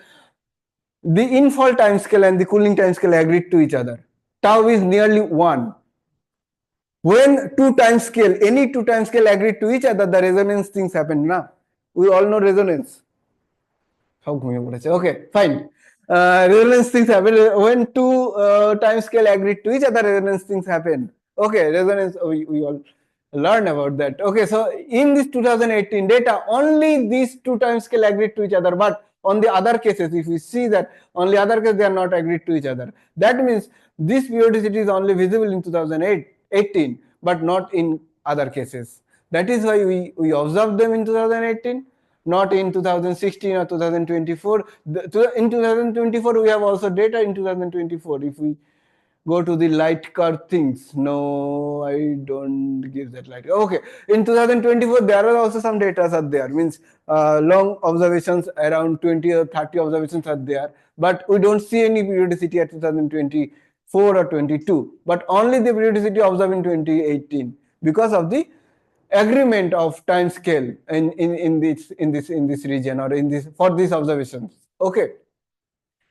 The infall time scale and the cooling time scale agreed to each other. Tau is nearly 1. When any two time scale agreed to each other, the resonance things happen now. We all know resonance. Okay, fine. Resonance things happen when two time scale agreed to each other. Resonance things happen. Okay, resonance. We all learn about that. Okay, so in this 2018 data, only these two time scale agreed to each other. But on the other cases, if we see that on the other cases they are not agreed to each other, that means this periodicity is only visible in 2018, but not in other cases. That is why we observed them in 2018, not in 2016 or 2024. In 2024, we have also data in 2024. If we go to the light curve things, no, I don't give that light. Okay, in 2024, there are also some data are there. Means long observations, around 20 or 30 observations are there, but we don't see any periodicity at 2024 or 22, but only the periodicity observed in 2018 because of the agreement of time scale in this region or for these observations. Okay,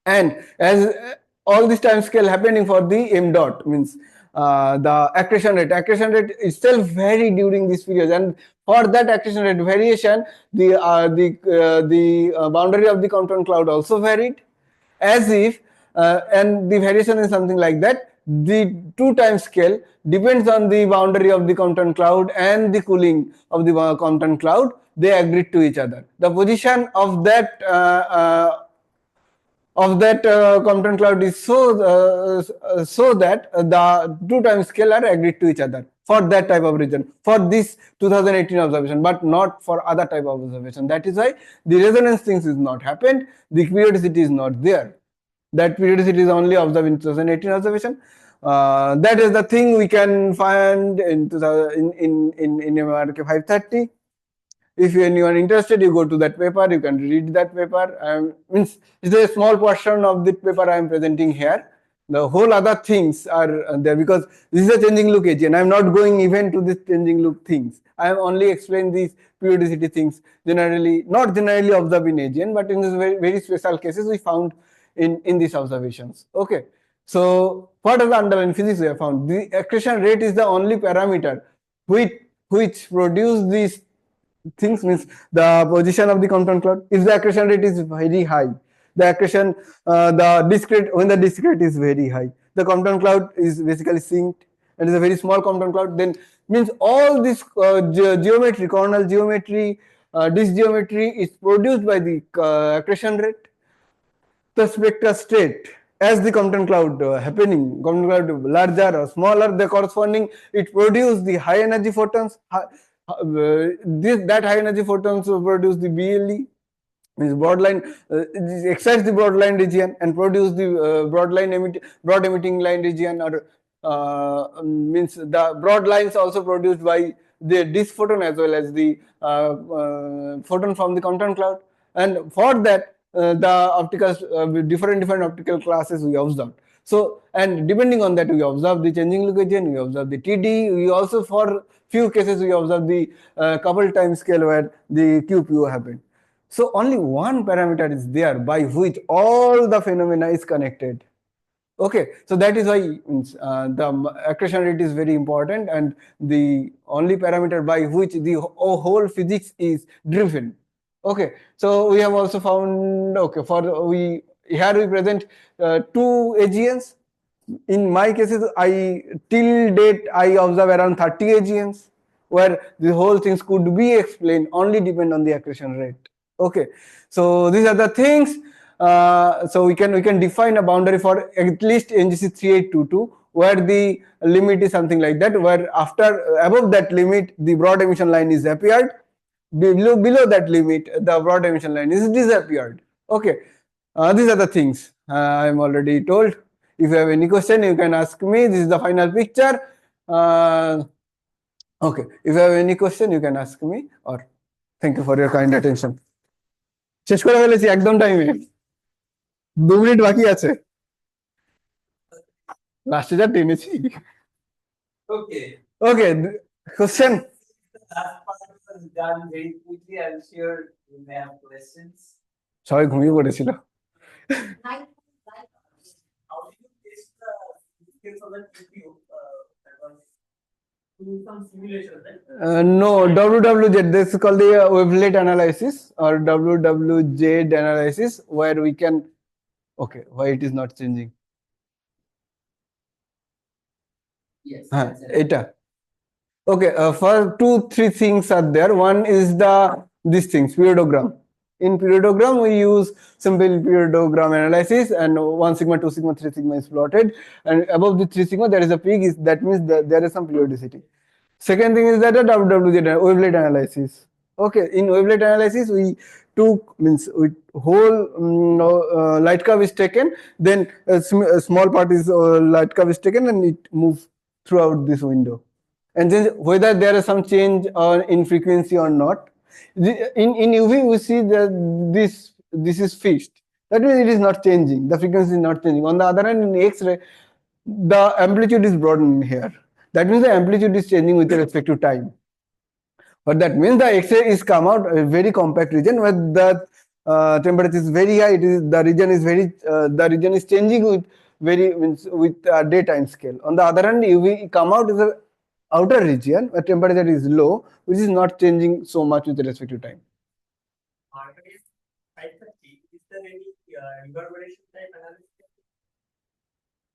and as all this time scale happening for the m dot, means the accretion rate. Accretion rate itself vary during this period, and for that accretion rate variation, the boundary of the Compton cloud also varied, as if and the variation is something like that. The 2-time scale depends on the boundary of the Compton cloud and the cooling of the Compton cloud. They agreed to each other. The position of that Compton cloud is so that the 2-time scalar agreed to each other for that type of region, for this 2018 observation, but not for other type of observation. That is why the resonance things is not happened, the periodicity is not there. That periodicity is only observed in 2018 observation. That is the thing we can find in MRK 530. If anyone interested, you go to that paper, you can read that paper. Means it's a small portion of the paper I am presenting here. The whole other things are there because this is a changing look AGN. I am not going even to this changing look things. I am only explaining these periodicity things generally, not generally observed in AGN, but in these very, very special cases we found in these observations. Okay. So what are the underlying physics we have found? The accretion rate is the only parameter which produce these things, means the position of the Compton cloud. If the accretion rate is very high, the accretion when the discrete is very high, the Compton cloud is basically synced and is a very small Compton cloud, then means all this geometry, coronal geometry, disk geometry is produced by the accretion rate. The spectra state as the Compton cloud happening, Compton cloud larger or smaller, the corresponding, it produce the high energy photons. That high energy photons will produce the BLE, means broadline, excites the broadline region and produce the broad emitting line region, or means the broad lines also produced by the disk photon as well as the photon from the Compton cloud. And for that, the optical different optical classes we observed. So, and depending on that, we observe the changing look AGN, we observe the TD, we also for few cases we observe the couple time scale where the QPO happened. So only one parameter is there by which all the phenomena is connected. Okay, so that is why the accretion rate is very important and the only parameter by which the whole physics is driven. Okay, so we have also found, okay, here we present 2 AGNs. In my cases, till date I observe around 30 AGNs where the whole things could be explained only depend on the accretion rate. Okay, so these are the things. So we can define a boundary for at least NGC 3822 where the limit is something like that, where above that limit the broad emission line is appeared, below that limit the broad emission line is disappeared. Okay, these are the things I am already told. If you have any question, you can ask me. This is the final picture. Okay, if you have any question, you can ask me, or thank you for your kind attention. শেষ করে ফেলেছি একদম টাইমে 2 minute বাকি আছে লাস্টে যা টেনেছি okay question Last part was done very quickly. I'm sure you may have questions. সবাই ঘুমিয়ে পড়েছিল How do you test the skills of the GPU? Do some simulation, right? No, WWZ, this is called the wavelet analysis or WWZ analysis, where we can, okay, why it is not changing? Yes. Eta. Okay, for 2-3 things are there. One is these things, periodogram. In periodogram, we use simple periodogram analysis, and 1 sigma, 2 sigma, 3 sigma is plotted, and above the 3 sigma there is a peak. That means that there is some periodicity. Second thing is that a WWZ wavelet analysis. Okay, in wavelet analysis we took whole light curve is taken, then a small part is light curve is taken, and it moves throughout this window, and then whether there is some change in frequency or not. In UV we see that this is fixed. That means it is not changing. The frequency is not changing. On the other hand, in X-ray, the amplitude is broadened here. That means the amplitude is changing with respect to time. But that means the X-ray is come out a very compact region where the temperature is very high. The region is changing with very means with daytime scale. On the other hand, UV come out is the outer region where temperature is low, which is not changing so much with respect to time. Is there any reverberation type analysis?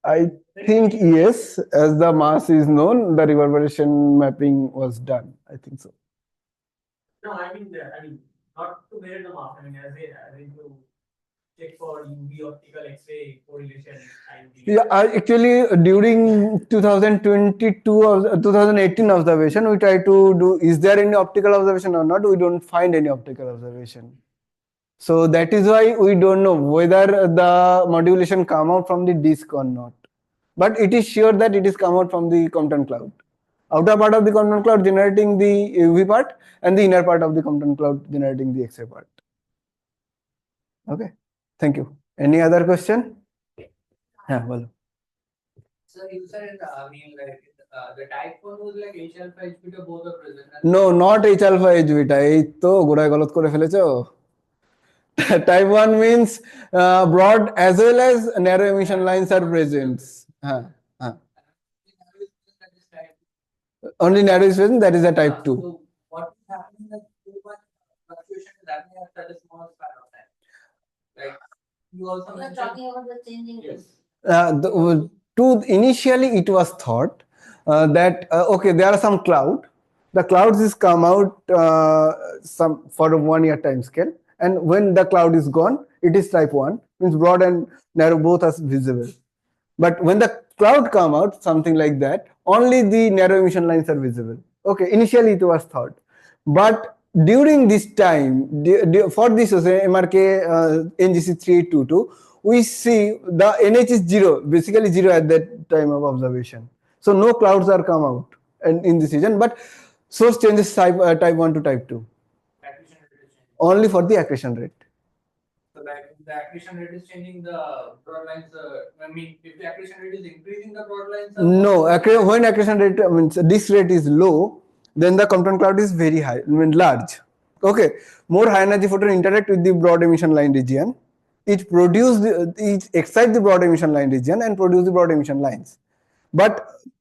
I think yes, as the mass is known, the reverberation mapping was done. I think so. No, I mean not to measure the mass. I mean, as in to check for UV optical X-ray correlation. Yeah, actually during 2022 or 2018 observation, we try to do is there any optical observation or not? We don't find any optical observation. So that is why we don't know whether the modulation come out from the disk or not. But it is sure that it is come out from the Compton cloud. Outer part of the Compton cloud generating the UV part, and the inner part of the Compton cloud generating the X-ray part. Okay, thank you. Any other question? Yeah, well. So you said, the type 1 was like H alpha, H beta, both are present. No, not H alpha, H beta. এই তো গোড়ায় গলত করে ফেলেছো। Type 1 means broad as well as narrow emission lines are present. Only narrow is present, that is a type 2. So what is happening is too much fluctuation is happening at such a small span of time. Like you also We are mentioned. talking about the changing. Yes. Initially it was thought that okay, there are some cloud. The clouds is come out some for a 1 year time scale, and when the cloud is gone, it is type 1, means broad and narrow both are visible. But when the cloud come out, something like that, only the narrow emission lines are visible. Okay, initially it was thought, but during this time, for this MRK NGC 3822, we see the NH is 0, basically 0 at that time of observation. So no clouds are come out in this region, but source changes type 1 to type 2. Accretion rate is changing. Only for the accretion rate. So like the accretion rate is changing, the broad lines. I mean, if the accretion rate is increasing, the broad lines. No, when accretion rate means this rate is low, then the Compton cloud is very high, I mean large. Okay, more high energy photon interact with the broad emission line region. It excites the broad emission line region and produce the broad emission lines. But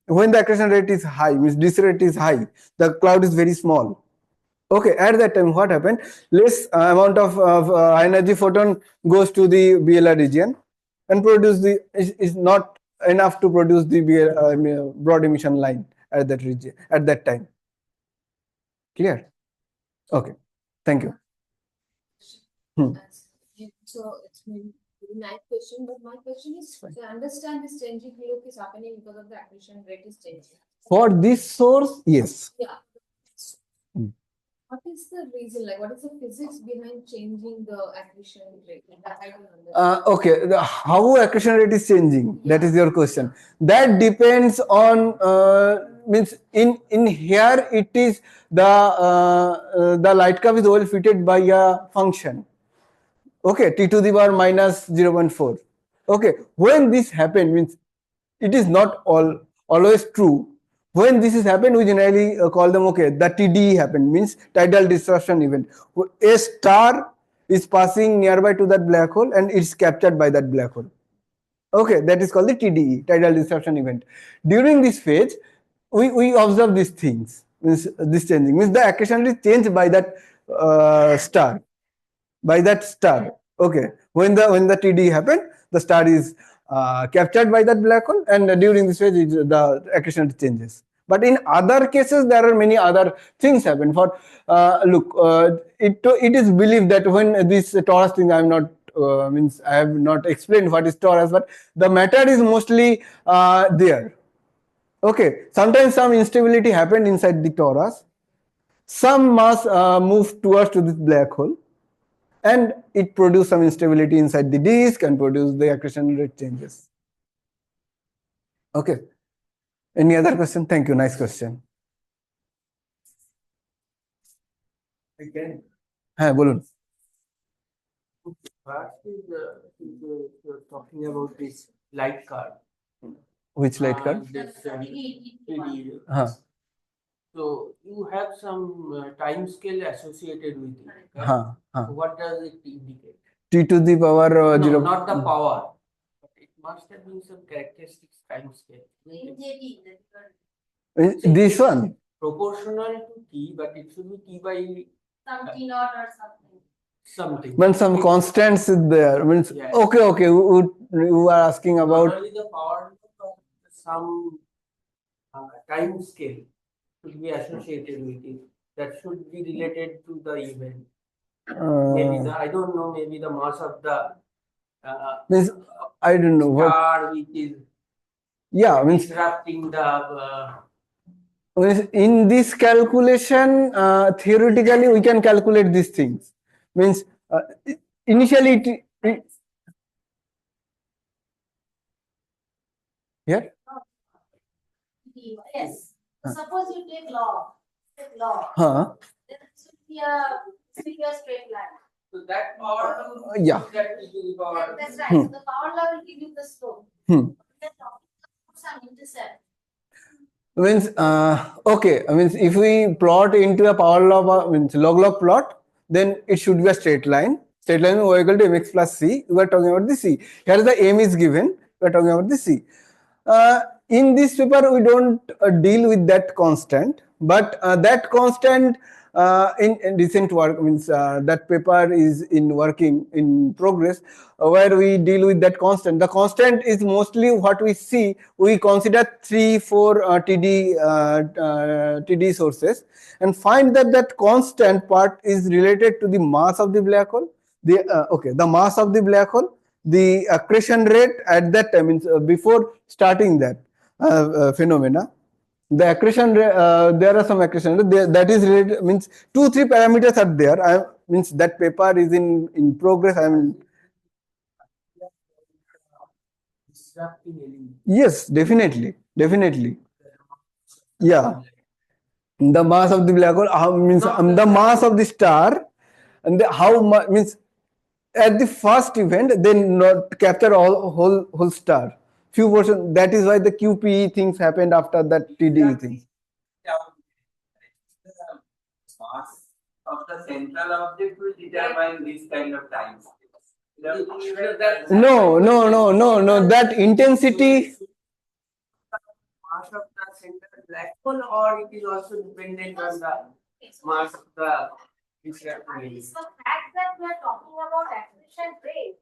when the accretion rate is high, means this rate is high, the cloud is very small. Okay, at that time what happened? Less amount of high energy photon goes to the BLR region and produce is not enough to produce the broad emission line at that region at that time. Clear? Okay, thank you. So it's maybe a nice question, but my question is to understand this changing look is happening because of the accretion rate is changing. For this source, yes. Yeah. What is the reason? Like, what is the physics behind changing the accretion rate? That I don't understand. Okay, how accretion rate is changing? That is your question. That depends on means in here it is the light curve is well fitted by a function. Okay, t to the power minus 0.4. Okay, when this happens, means it is not always true. When this is happened, we generally call them, okay, the TDE happened, means tidal disruption event. A star is passing nearby to that black hole and it's captured by that black hole. Okay, that is called the TDE, tidal disruption event. During this phase, we observe these things, means this changing, means the accretion is changed by that star. Okay, when the TDE happened, the star is captured by that black hole, and during this phase the accretion changes. But in other cases there are many other things happen. For it is believed that when this torus thing, I have not explained what is torus, but the matter is mostly there. Okay, sometimes some instability happened inside the torus, some mass moved towards to this black hole, and it produces some instability inside the disk and produce the accretion rate changes. Okay, any other question? Thank you, nice question. Again, bolun. First is you're talking about this light card. Which light card? This, TDE. So you have some time scale associated with it. Right? So what does it indicate? T to the power No, not the power. But it must have been some characteristics time scale. In JD, that This one. Proportional to t, but it should be t by some T naught or something. something. When some constants is there, means Yes. okay. You are asking Not about only the power, but some time scale should be associated with it. That should be related to the event. Maybe the I don't know. Maybe the mass of the means I don't know what. star which is Means disrupting the. means in this calculation, theoretically we can calculate these things. Means initially yeah. Yes. Suppose you take log, Huh. then it should be a straight line. So that power Yeah. that is the power. That's right. So the power law will give you the slope. Hmm. Then some intercept. Means okay. Means if we plot into a power law means log plot, then it should be a straight line. Straight line is equal to mx plus c. We are talking about the c. Here the m is given. We are talking about the c. In this paper, we don't deal with that constant, but that constant in recent work means that paper is in working in progress, where we deal with that constant. The constant is mostly what we see. We consider 3-4 TD sources and find that that constant part is related to the mass of the black hole. The mass of the black hole, the accretion rate at that time means before starting that phenomena, the accretion there are some accretion that is related, means 2-3 parameters are there. Means that paper is in progress. Yes, definitely. Yeah, the mass of the black hole means the mass of the star, and how much means at the first event they not capture all whole star. Few portion, that is why the QPE things happened after that TDE thing. The mass of the central object will determine this kind of time. No. That intensity. Mass of the central black hole, or it is also dependent on the mass of the It's the fact that we are talking about accretion rate.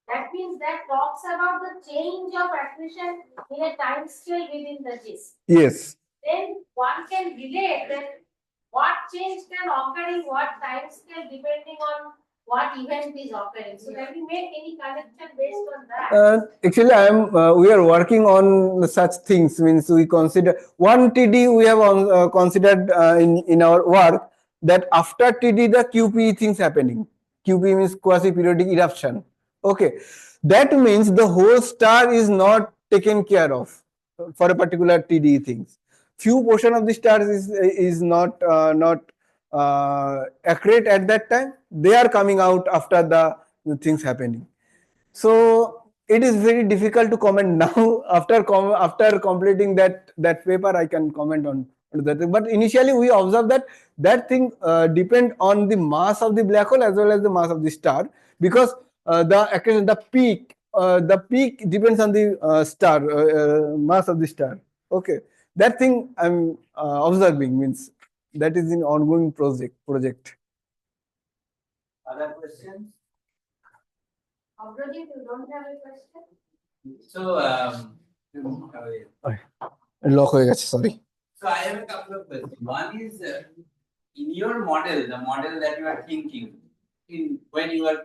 That means that talks about the change of accretion in a time scale within the disk. Yes. Then one can relate that what change can occur in what time scale depending on what event is occurring. So can we make any connection based on that? Actually, we are working on such things. Means we consider one TD. We have considered in our work that after TD the QPE things happening. QPE means quasi periodic eruption. Okay, that means the whole star is not taken care of for a particular TD things. Few portion of the stars is not accurate at that time. They are coming out after the things happening. So it is very difficult to comment now. After completing that paper, I can comment on that. But initially, we observed that thing depend on the mass of the black hole as well as the mass of the star, because the peak depends on the star mass of the star. Okay, that thing I'm observing, means that is in ongoing project. Other questions? Already you don't have a question? So, Lock হয়ে গেছে, sorry. so I have a couple of questions. One is in your model, the model that you are thinking, when you are